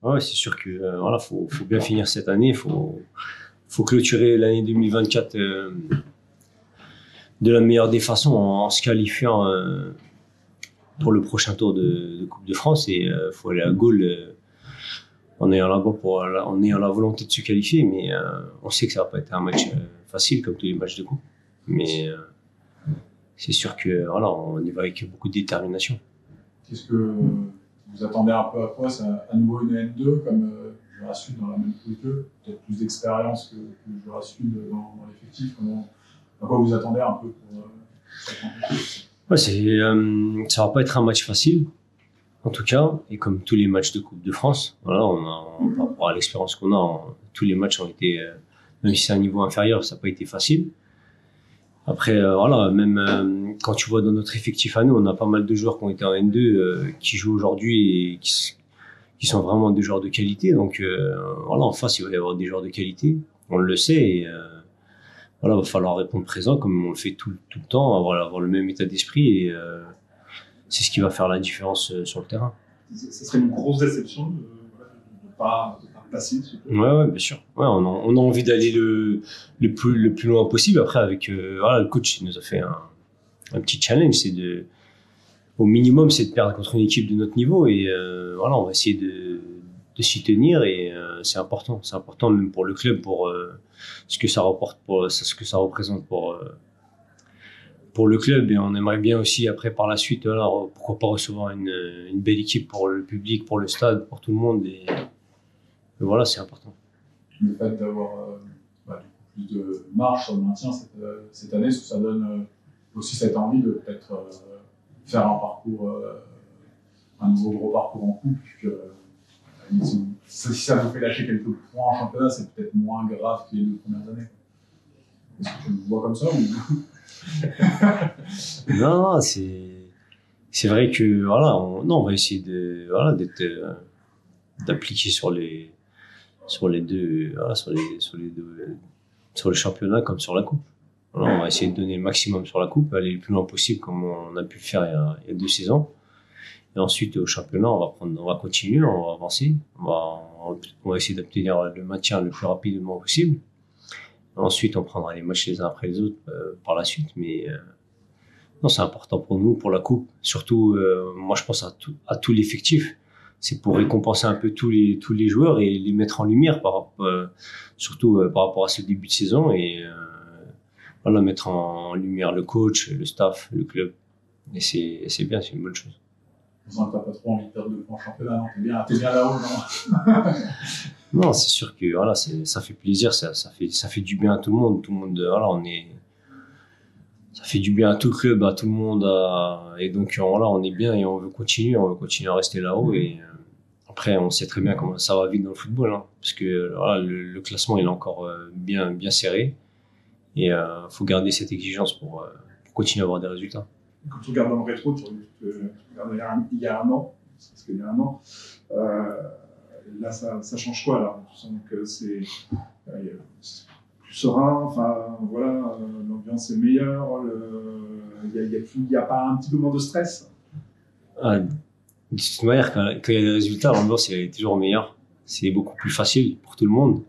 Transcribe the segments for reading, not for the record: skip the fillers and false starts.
Ouais, c'est sûr que voilà, faut bien finir cette année. Faut clôturer l'année 2024 de la meilleure des façons en se qualifiant pour le prochain tour de Coupe de France et faut aller à Gaulle en ayant en ayant la volonté de se qualifier. Mais on sait que ça va pas être un match facile comme tous les matchs de coupe. Mais c'est sûr que voilà, on y va avec beaucoup de détermination. Qu'est-ce que vous attendez un peu à quoi? C'est à nouveau une N2 comme Jura Sud dans la même poule qu'eux, peut-être plus d'expérience que Jura Sud dans l'effectif. À quoi vous attendez un peu pour cette rencontre? Ouais, ça va pas être un match facile, en tout cas, et comme tous les matchs de Coupe de France, voilà, par rapport à l'expérience qu'on a, tous les matchs ont été, même si c'est un niveau inférieur, ça n'a pas été facile. Après, voilà, même quand tu vois dans notre effectif à nous, on a pas mal de joueurs qui ont été en N2, qui jouent aujourd'hui et qui sont vraiment des joueurs de qualité. Donc voilà, en face, il va y avoir des joueurs de qualité, on le sait. Et voilà, va falloir répondre présent comme on le fait tout le temps, avoir le même état d'esprit et c'est ce qui va faire la différence sur le terrain. Ça serait une grosse déception de pas passer. Ouais, bien sûr. Ouais, on a envie d'aller le plus loin possible. Après, avec voilà, le coach il nous a fait un petit challenge, au minimum, c'est de perdre contre une équipe de notre niveau et voilà, on va essayer de s'y tenir et c'est important même pour le club, pour ce que ça rapporte, ce que ça représente pour le club. Et on aimerait bien aussi après par la suite, voilà, pourquoi pas recevoir une belle équipe pour le public, pour le stade, pour tout le monde et voilà, c'est important. Le fait d'avoir plus de marge sur le maintien cette année, est-ce que ça donne aussi cette envie de peut-être faire un parcours, un nouveau gros parcours en coupe, si ça vous fait lâcher quelques points en championnat, c'est peut-être moins grave que les 2 premières années. Est-ce que tu le vois comme ça ou... Non, c'est vrai que voilà, on va essayer d'appliquer sur les deux, voilà, sur le championnat comme sur la coupe. Voilà, on va essayer de donner le maximum sur la coupe, aller le plus loin possible comme on a pu le faire il y a 2 saisons. Et ensuite, au championnat, on va continuer, on va avancer, on va essayer d'obtenir le maintien le plus rapidement possible. Ensuite, on prendra les matchs les uns après les autres par la suite. Mais non, c'est important pour nous, pour la coupe. Surtout, moi, je pense à tout l'effectif. C'est pour récompenser un peu tous les joueurs et les mettre en lumière surtout par rapport à ce début de saison et voilà, mettre en lumière le coach, le staff, le club. Et c'est bien, c'est une bonne chose. On sent que t'as pas trop envie de perdre de points en championnat, non? T'es bien là-haut, non? Non, c'est sûr que voilà, ça fait plaisir, ça fait du bien à tout le monde. Tout le monde, voilà, ça fait du bien à tout le club, à tout le monde, et donc voilà, on est bien et on veut continuer à rester là-haut. Et après, on sait très bien comment ça va vite dans le football, hein, parce que voilà, le classement il est encore bien serré et faut garder cette exigence pour continuer à avoir des résultats. Quand tu regardes dans le rétro, tu regardes il y a un an, parce qu'il y a un an, là ça change quoi là? Tu sens que c'est plus serein, enfin voilà, l'ambiance est meilleure, il y a pas un petit peu moins de stress? De toute manière, quand il y a des résultats, l'ambiance est toujours meilleure. C'est beaucoup plus facile pour tout le monde.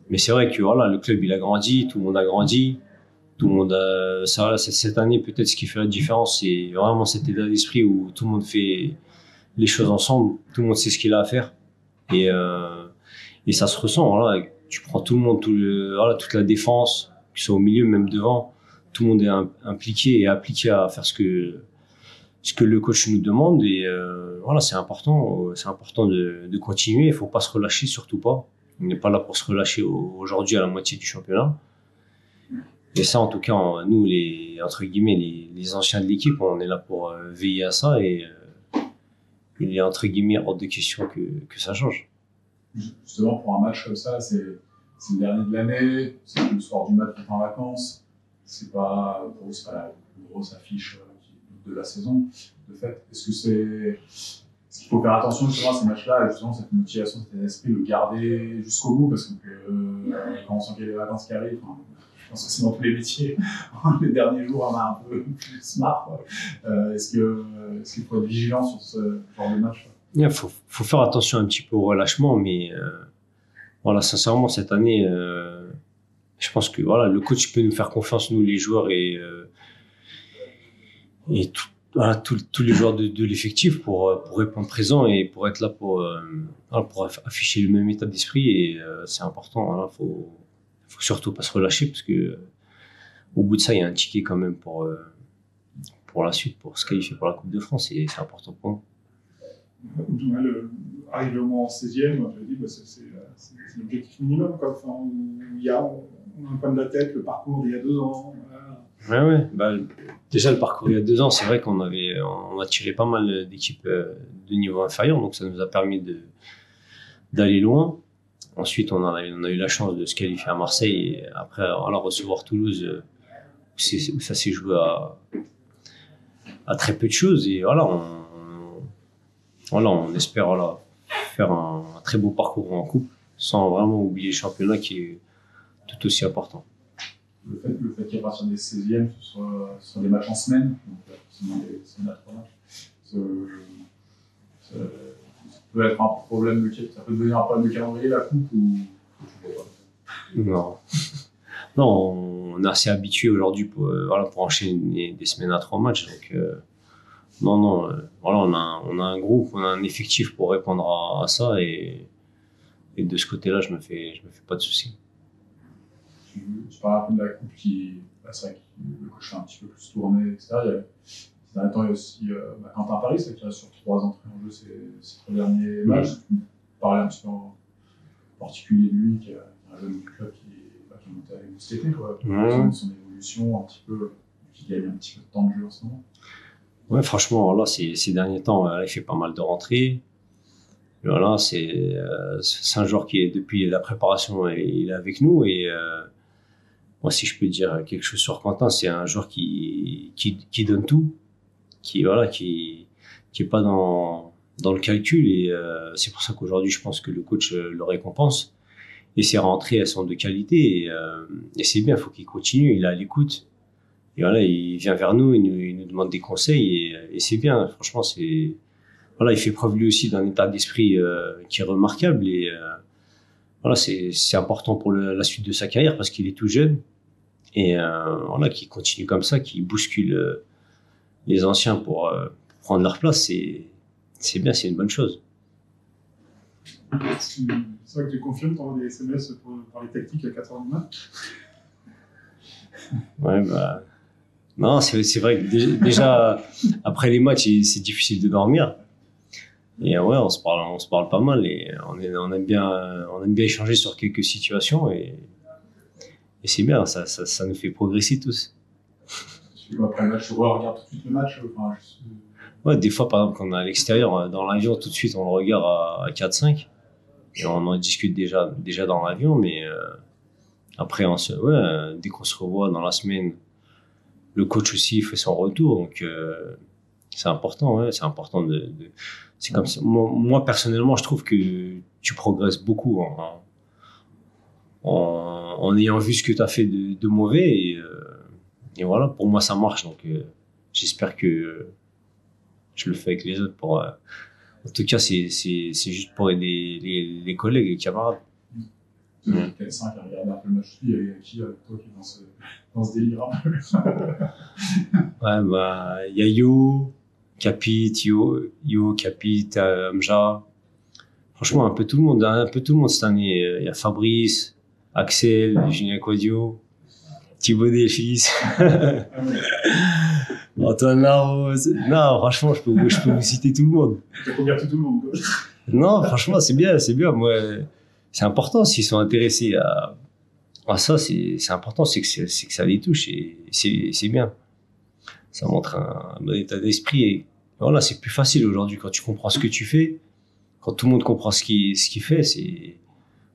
Mais c'est vrai que voilà, le club il a grandi, tout le monde a grandi. Tout le monde cette année, peut-être ce qui fait la différence, c'est vraiment cet état d'esprit où tout le monde fait les choses ensemble, tout le monde sait ce qu'il a à faire et ça se ressent. Voilà, tu prends tout le monde, voilà, toute la défense, qui soit au milieu, même devant, tout le monde est impliqué et appliqué à faire ce que le coach nous demande et voilà, c'est important de continuer. Il faut pas se relâcher, surtout pas. On n'est pas là pour se relâcher aujourd'hui à la moitié du championnat. Et ça, en tout cas, nous, entre guillemets, les anciens de l'équipe, on est là pour veiller à ça et il est entre guillemets hors de question que ça change. Justement, pour un match comme ça, c'est le dernier de l'année, c'est le soir du match en vacances, c'est pas la grosse affiche de la saison. De fait, est-ce qu'il faut faire attention justement à ces matchs-là, et justement cette motivation, cet esprit, le garder jusqu'au bout, parce que quand on sent qu'il y a les vacances qui arrivent, je pense que c'est dans tous les métiers. Les derniers jours, on a un peu plus smart. Est-ce qu'il faut être vigilant sur ce genre de match? Il faut faire attention un petit peu au relâchement, mais voilà, sincèrement, cette année, je pense que voilà, le coach peut nous faire confiance, nous les joueurs et voilà, tous les joueurs de l'effectif pour répondre présent et pour être là voilà, pour afficher le même état d'esprit. Et c'est important. Voilà, faut surtout pas se relâcher parce que au bout de ça, il y a un ticket quand même pour la suite, pour se qualifier pour la Coupe de France et c'est important pour nous. Arriver au moins en 16e, je dis, c'est l'objectif minimum. Quoi. Enfin, on a un coin de la tête, le parcours d'il y a 2 ans. Voilà. Ouais. Bah, déjà, le parcours il y a 2 ans, c'est vrai on a tiré pas mal d'équipes de niveau inférieur, donc ça nous a permis d'aller loin. Ensuite, on a eu la chance de se qualifier à Marseille et après, voilà, recevoir Toulouse, où ça s'est joué à très peu de choses. Et voilà, on espère voilà, faire un très beau parcours en coupe sans vraiment oublier le championnat qui est tout aussi important. Le fait qu'à partir des 16e, ce soit des matchs en semaine, donc forcément des semaines à 3 matchs, ça peut être un problème ça peut devenir un problème de calendrier, la coupe, ou non. Non, on est assez habitué aujourd'hui pour enchaîner des semaines à 3 matchs. Donc, voilà, on a un groupe, on a un effectif pour répondre à ça et de ce côté-là, je me fais pas de soucis. Tu parles un peu de la coupe c'est vrai que le coach a un petit peu plus tourné, etc. Ces derniers temps, il y a aussi Quentin Paris, qui reste sur 3 entrées en jeu ces 3 derniers matchs. Tu parlais un petit peu en particulier de lui, qui est un jeune du club qui est monté avec nous cet été, quoi. Son évolution, un petit peu, qui gagne un petit peu de temps de jeu en ce moment. Ouais, franchement, là, ces derniers temps, il fait pas mal de rentrées. Voilà, c'est un joueur qui est depuis la préparation, il est avec nous et moi, si je peux dire quelque chose sur Quentin, c'est un joueur qui donne tout, qui est pas dans le calcul et c'est pour ça qu'aujourd'hui, je pense que le coach le récompense et ses rentrées, elles sont de qualité et c'est bien, il faut qu'il continue, il est à l'écoute. Et voilà, il vient vers nous, il nous demande des conseils et c'est bien. Franchement, voilà, il fait preuve lui aussi d'un état d'esprit qui est remarquable et voilà, c'est important pour la suite de sa carrière parce qu'il est tout jeune et voilà, qu'il continue comme ça, qu'il bouscule les anciens pour prendre leur place, c'est bien, c'est une bonne chose. C'est vrai que tu confirmes, t'envoies des SMS pour parler tactique à 4h du mat. Ouais, bah. Non, c'est vrai que déjà, après les matchs, c'est difficile de dormir. Et ouais, on se parle pas mal et on aime bien échanger sur quelques situations et c'est bien, ça nous fait progresser tous. Après le match, tu regardes tout de suite le match. Ouais, des fois, par exemple, quand on est à l'extérieur, dans l'avion, tout de suite, on le regarde à 4-5 et on en discute déjà dans l'avion, mais après, dès qu'on se revoit dans la semaine, le coach aussi fait son retour, donc c'est important, ouais, c'est important c'est comme ça. Moi, personnellement, je trouve que tu progresses beaucoup en ayant vu ce que tu as fait de mauvais et voilà, pour moi, ça marche, donc j'espère que je le fais avec les autres en tout cas, c'est juste pour aider les collègues, les camarades. Quel 5 à regarder un peu le match, il y a qui avec toi qui est dans ce délire un peu. Ouais, bah, il y a Yo, Capit, Amja. Franchement, un peu tout le monde cette année. Il y a Fabrice, Axel, Julien Quadio, Thibaut Delphis, Antoine Larose. Non, franchement, je peux vous citer tout le monde. Tu as converti tout le monde, quoi. Non, franchement, c'est bien. Moi, c'est important s'ils sont intéressés à ça, c'est important, c'est que ça les touche et c'est bien. Ça montre un bon état d'esprit et voilà, c'est plus facile aujourd'hui quand tu comprends ce que tu fais, quand tout le monde comprend ce qu'il fait,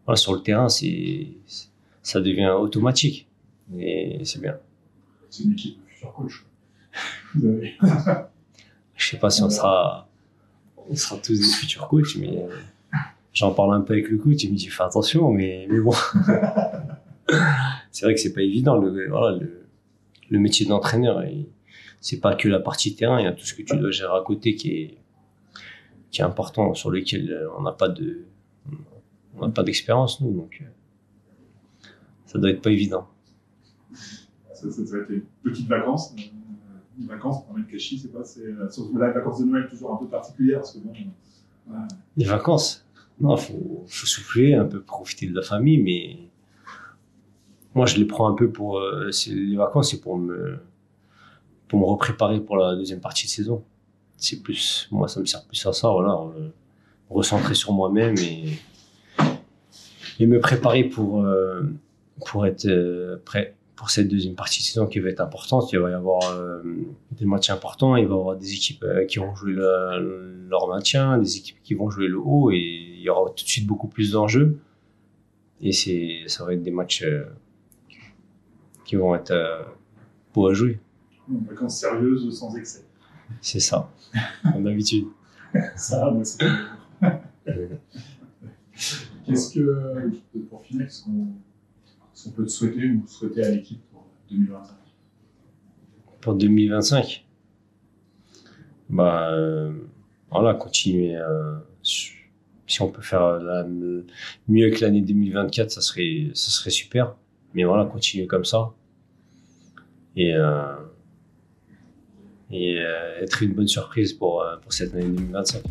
voilà, sur le terrain, ça devient automatique et c'est bien. C'est une équipe de futurs coachs. Je sais pas si on sera tous des futurs coachs, mais j'en parle un peu avec le coach, il me dit fais attention, mais bon. C'est vrai que c'est pas évident le métier d'entraîneur. C'est pas que la partie terrain, il y a tout ce que tu dois gérer à côté qui qui est important, sur lequel on n'a pas d'expérience, nous. Donc, ça doit être pas évident. Ça doit être les petites vacances. Une vacance pour Melkachi, c'est pas, sauf la vacance de Noël toujours un peu particulière, parce que bon, Les vacances, non, faut souffler, un peu profiter de la famille, mais moi je les prends un peu pour, les vacances, c'est pour me repréparer pour la deuxième partie de saison. C'est plus, moi ça me sert plus à ça, voilà, me recentrer sur moi-même et me préparer pour être prêt pour cette deuxième partie de saison qui va être importante. Il va y avoir des matchs importants, il va y avoir des équipes qui vont jouer leur maintien, des équipes qui vont jouer le haut, et il y aura tout de suite beaucoup plus d'enjeux. Et ça va être des matchs qui vont être beaux à jouer. une vacance sérieuse sans excès. C'est ça, comme d'habitude. Ça, moi, c'est pas Qu'est-ce que, pour finir, qu'est-ce qu'on peut te souhaiter ou souhaiter à l'équipe pour 2025? Pour 2025, voilà, continuer. Si on peut faire mieux que l'année 2024, ça serait super. Mais voilà, continuer comme ça et être une bonne surprise pour cette année 2025.